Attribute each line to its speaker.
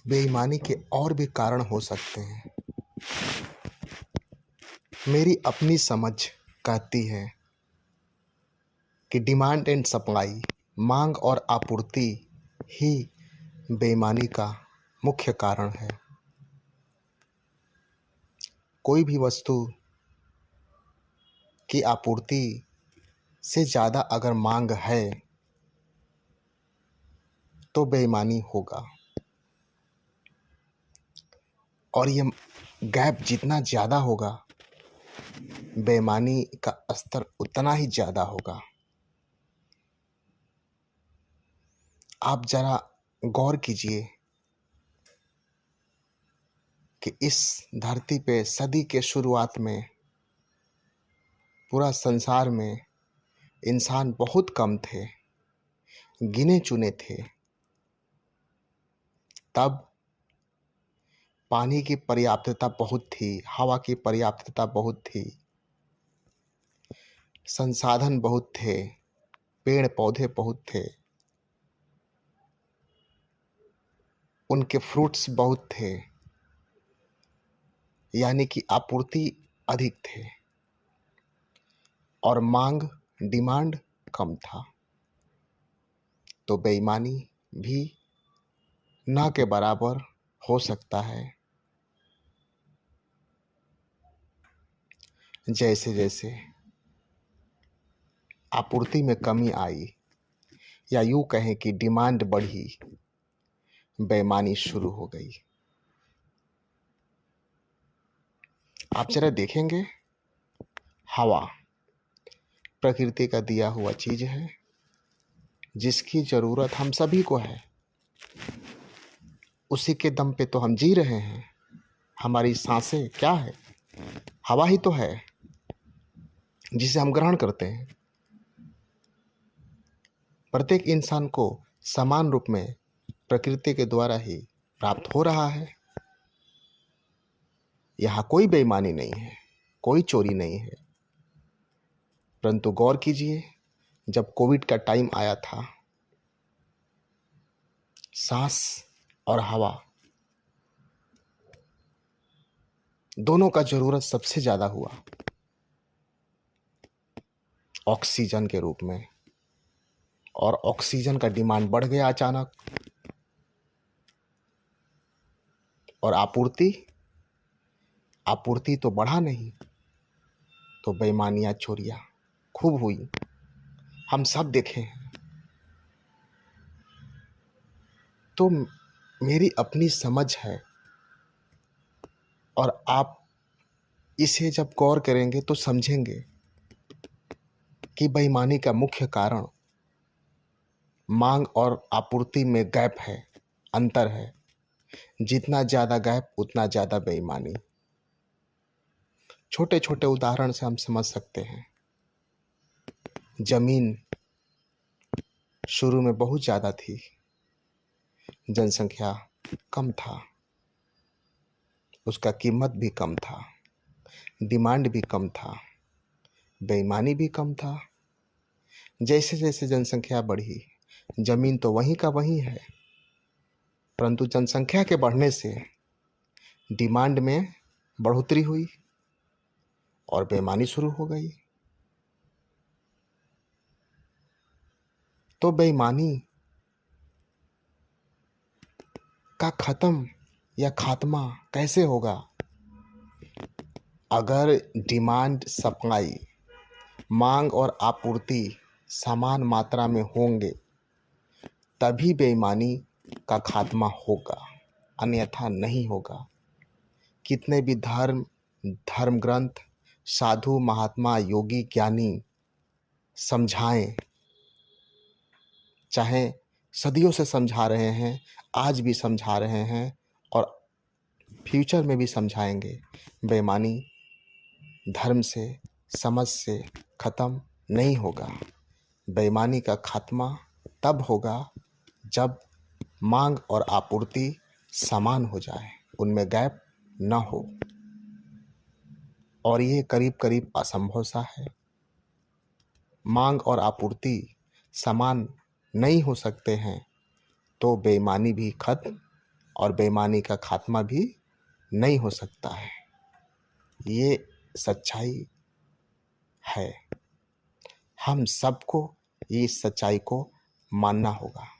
Speaker 1: बेईमानी के और भी कारण हो सकते हैं। मेरी अपनी समझ कहती है कि डिमांड एंड सप्लाई, मांग और आपूर्ति ही बेईमानी का मुख्य कारण है। कोई भी वस्तु की आपूर्ति से ज़्यादा अगर मांग है तो बेईमानी होगा, और ये गैप जितना ज़्यादा होगा बेईमानी का स्तर उतना ही ज़्यादा होगा। आप ज़रा गौर कीजिए कि इस धरती पे सदी के शुरुआत में पूरा संसार में इंसान बहुत कम थे, गिने चुने थे। तब पानी की पर्याप्तता बहुत थी, हवा की पर्याप्तता बहुत थी, संसाधन बहुत थे, पेड़ पौधे बहुत थे, उनके फ्रूट्स बहुत थे, यानी कि आपूर्ति अधिक थे और मांग डिमांड कम था। तो बेईमानी भी ना के बराबर हो सकता है। जैसे जैसे आपूर्ति में कमी आई, या यूं कहें कि डिमांड बढ़ी, बेईमानी शुरू हो गई। आप जरा देखेंगे, हवा प्रकृति का दिया हुआ चीज है जिसकी जरूरत हम सभी को है। उसी के दम पे तो हम जी रहे हैं। हमारी सांसें क्या है? हवा ही तो है जिसे हम ग्रहण करते हैं। प्रत्येक इंसान को समान रूप में प्रकृति के द्वारा ही प्राप्त हो रहा है। यहाँ कोई बेईमानी नहीं है, कोई चोरी नहीं है। परंतु गौर कीजिए, जब कोविड का टाइम आया था, सांस और हवा दोनों का जरूरत सबसे ज्यादा हुआ, ऑक्सीजन के रूप में। और ऑक्सीजन का डिमांड बढ़ गया अचानक, और आपूर्ति तो बढ़ा नहीं, तो बेईमानियां चोरियां खूब हुई। हम सब देखे हैं। तो मेरी अपनी समझ है, और आप इसे जब गौर करेंगे तो समझेंगे कि बेईमानी का मुख्य कारण मांग और आपूर्ति में गैप है, अंतर है। जितना ज़्यादा गैप उतना ज़्यादा बेईमानी। छोटे छोटे उदाहरण से हम समझ सकते हैं। जमीन शुरू में बहुत ज़्यादा थी, जनसंख्या कम था, उसका कीमत भी कम था, डिमांड भी कम था, बेईमानी भी कम था। जैसे जैसे जनसंख्या बढ़ी, जमीन तो वहीं का वहीं है, परंतु जनसंख्या के बढ़ने से डिमांड में बढ़ोतरी हुई और बेईमानी शुरू हो गई। तो बेईमानी का खत्म या खात्मा कैसे होगा? अगर डिमांड सप्लाई, मांग और आपूर्ति समान मात्रा में होंगे तभी बेईमानी का खात्मा होगा, अन्यथा नहीं होगा। कितने भी धर्म ग्रंथ, साधु, महात्मा, योगी, ज्ञानी समझाएं, चाहे सदियों से समझा रहे हैं, आज भी समझा रहे हैं और फ्यूचर में भी समझाएंगे, बेईमानी धर्म से, समझ से खत्म नहीं होगा। बेईमानी का खात्मा तब होगा जब मांग और आपूर्ति समान हो जाए, उनमें गैप न हो, और ये करीब करीब असंभव सा है। मांग और आपूर्ति समान नहीं हो सकते हैं तो बेईमानी भी खत्म और बेईमानी का खात्मा भी नहीं हो सकता है। ये सच्चाई है। हम सबको इस सच्चाई को मानना होगा।